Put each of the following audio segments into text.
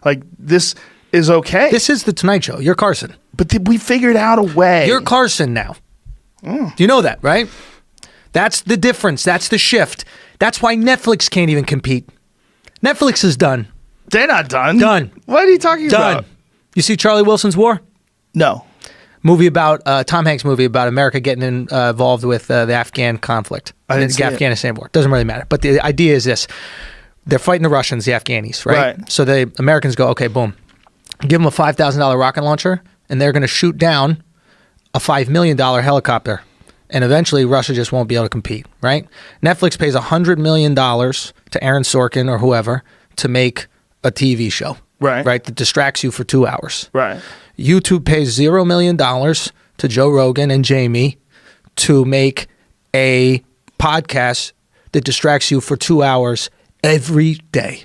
Like, this is okay. This is the Tonight Show. You're Carson. But we figured out a way. You're Carson now. Do you know that, right? That's the difference. That's the shift. That's why Netflix can't even compete. Netflix is done. They're not done. Done. What are you talking about? You see Charlie Wilson's War? No. Movie about, Tom Hanks movie about America getting involved with the Afghan conflict. I didn't see it. Afghanistan war. Doesn't really matter. But the idea is this. They're fighting the Russians, the Afghanis, right? So the Americans go, okay, boom. Give them a $5,000 rocket launcher, and they're going to shoot down a $5 million helicopter. And eventually, Russia just won't be able to compete, right? Netflix pays $100 million to Aaron Sorkin or whoever to make a TV show, right? That distracts you for 2 hours. Right. YouTube pays $0 million to Joe Rogan and Jamie to make a podcast that distracts you for 2 hours every day.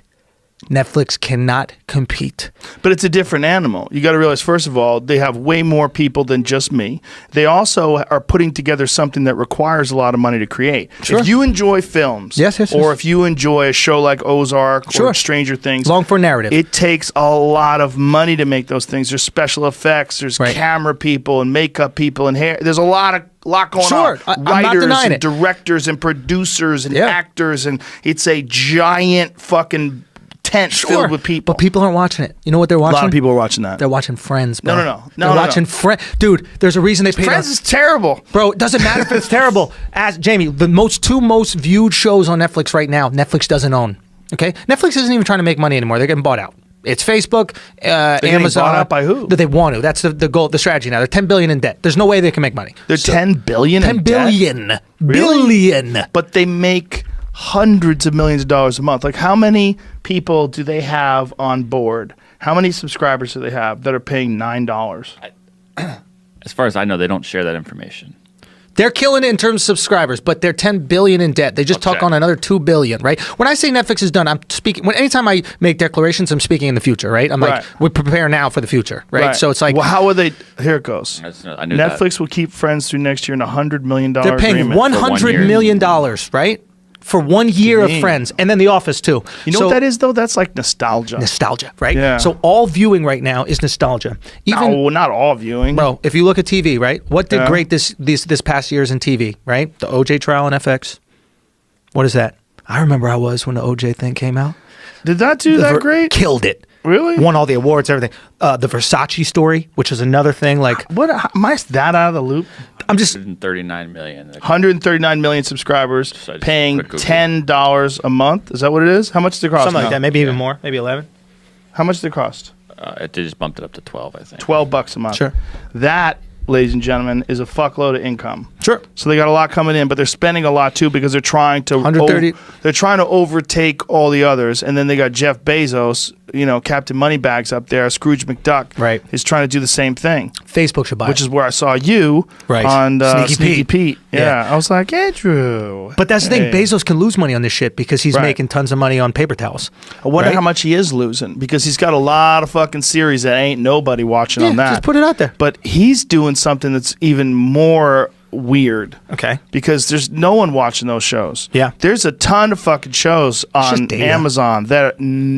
Netflix cannot compete. But it's a different animal. You got to realize, first of all, they have way more people than just me. They also are putting together something that requires a lot of money to create. Sure. If you enjoy films, or if you enjoy a show like Ozark or Stranger Things, long for narrative, it takes a lot of money to make those things. There's special effects, there's camera people and makeup people and hair. There's a lot going on. Writers and directors and producers and actors, and it's a giant fucking tent filled with people. But people aren't watching it. You know what they're watching? A lot of people are watching that. They're watching Friends, bro. No. They're watching Friends. Dude, there's a reason they paid Friends is terrible. Bro, it doesn't matter if it's terrible. As Jamie, the two most viewed shows on Netflix right now, Netflix doesn't own. Okay? Netflix isn't even trying to make money anymore. They're getting bought out. It's Facebook, Amazon. Bought out by who? They want to. That's the goal, the strategy now. They're $10 billion in debt. There's no way they can make money. They're $10 billion in debt? 10 billion. Really? Billion. But they make hundreds of millions of dollars a month. Like, how many people do they have on board? How many subscribers do they have that are paying $9? As far as I know, they don't share that information. They're killing it in terms of subscribers, but they're $10 billion in debt. They just talk on another $2 billion, right? When I say Netflix is done, I'm speaking. Anytime I make declarations, I'm speaking in the future, right? I'm like, we prepare now for the future, right? So it's like, well, how would they? Here it goes. I knew Netflix will keep Friends through next year in $100 million. They're paying $100 million, right? For 1 year of Friends, and then The Office too. You know what that is though? That's like nostalgia. Nostalgia, right? Yeah. So all viewing right now is nostalgia. No, not all viewing, bro. If you look at TV, right? What did great this past years in TV, right? The OJ trial on FX. What is that? I remember I was when the OJ thing came out. Did that do that great? Killed it. Really? Won all the awards, everything. The Versace story, which is another thing. Like, what? Am I that out of the loop? I'm just 139 million. 139 million subscribers, paying $10 a month. Is that what it is? How much does it cost? Something like that. Maybe even more. Maybe 11. How much does it cost? They just bumped it up to 12, I think. $12 a month. Sure. That, ladies and gentlemen, is a fuckload of income. Sure. So they got a lot coming in, but they're spending a lot too because they're trying to 130. They're trying to overtake all the others, and then they got Jeff Bezos, Captain Moneybags up there, Scrooge McDuck, right, is trying to do the same thing. Facebook should buy which is where I saw you on Sneaky Pete. Yeah, I was like, Andrew. But that's the thing, Bezos can lose money on this shit because he's making tons of money on paper towels. I wonder how much he is losing because he's got a lot of fucking series that ain't nobody watching on that. Just put it out there. But he's doing something that's even more weird. Okay. Because there's no one watching those shows. Yeah. There's a ton of fucking shows on Amazon that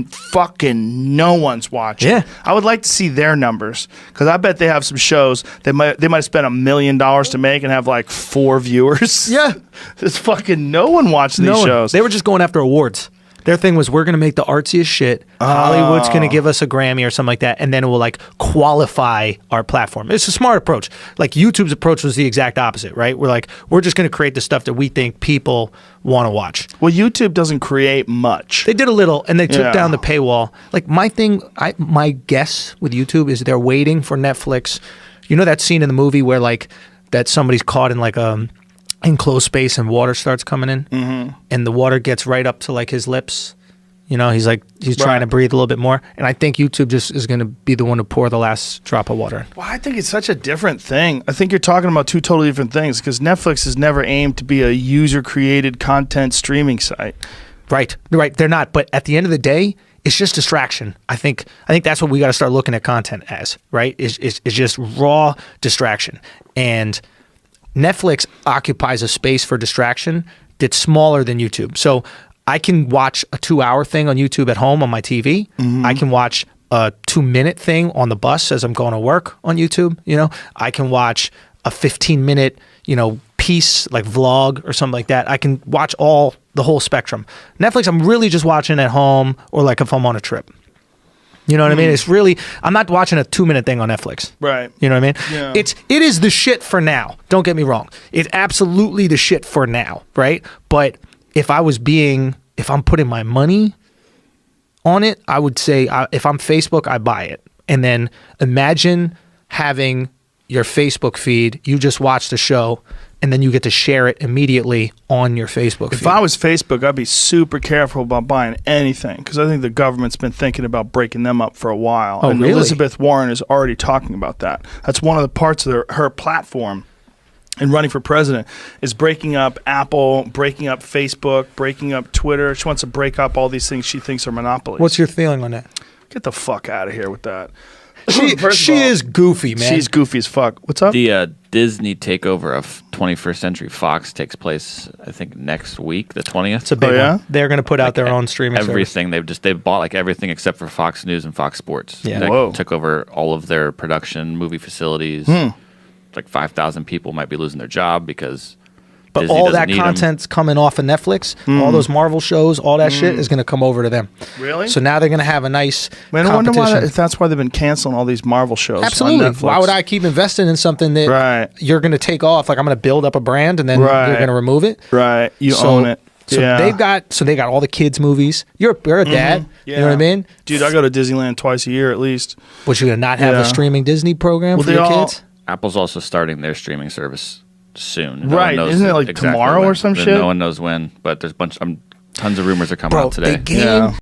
fucking no one's watching. Yeah. I would like to see their numbers because I bet they have some shows they might have spent $1 million to make and have like 4 viewers. Yeah. There's fucking no one watching these shows. They were just going after awards. Their thing was, we're going to make the artsiest shit. Hollywood's going to give us a Grammy or something like that, and then it will like qualify our platform. It's a smart approach. Like YouTube's approach was the exact opposite, right? We're just going to create the stuff that we think people want to watch. Well, YouTube doesn't create much. They did a little, and they took down the paywall. Like my guess with YouTube is they're waiting for Netflix. You know that scene in the movie where like that somebody's caught in like enclosed space and water starts coming in, and the water gets right up to like his lips. He's trying to breathe a little bit more, and I think YouTube just is going to be the one to pour the last drop of water. Well, I think it's such a different thing. I think you're talking about two totally different things because Netflix has never aimed to be a user-created content streaming site. Right. They're not. But at the end of the day, it's just distraction. I think that's what we got to start looking at content as. Right? It's just raw distraction. And Netflix occupies a space for distraction that's smaller than YouTube. So I can watch a 2-hour thing on YouTube at home on my TV. I can watch a 2-minute thing on the bus as I'm going to work on YouTube. You know, I can watch a 15-minute, you know, piece like vlog or something like that. I can watch the whole spectrum. Netflix, I'm really just watching at home or like if I'm on a trip. You know what I mean? It's really, I'm not watching a 2-minute thing on Netflix. Right. You know what I mean? Yeah. It is the shit for now. Don't get me wrong. It's absolutely the shit for now, right? But if I'm putting my money on it, I would say if I'm Facebook, I buy it. And then imagine having your Facebook feed, you just watch the show, and then you get to share it immediately on your Facebook feed. If I was Facebook, I'd be super careful about buying anything because I think the government's been thinking about breaking them up for a while. Oh, and really? Elizabeth Warren is already talking about that. That's one of the parts of her platform in running for president is breaking up Apple, breaking up Facebook, breaking up Twitter. She wants to break up all these things she thinks are monopolies. What's your feeling on that? Get the fuck out of here with that. She is goofy, man. She's goofy as fuck. What's up? The Disney takeover of 21st Century Fox takes place, I think, next week, the 20th. It's a big one. They're going to put out their own streaming everything. Service. They've bought like everything except for Fox News and Fox Sports. Yeah. They took over all of their production, movie facilities. Like 5,000 people might be losing their job because But Disney all doesn't that need content's coming off of Netflix. All those Marvel shows, all that shit is going to come over to them. Really? So now they're going to have a nice Man, I wonder competition. if that's why they've been canceling all these Marvel shows Absolutely. on Netflix. Why would I keep investing in something that you're going to take off? Like I'm going to build up a brand and then you're going to remove it. Right. You own it. So they got all the kids movies. You're a dad. You know what I mean? Dude, I go to Disneyland twice a year at least. But you're going to not have a streaming Disney program for your kids? Apple's also starting their streaming service soon. Right. Isn't it like tomorrow or some shit? No one knows when, but there's tons of rumors are coming out today. The game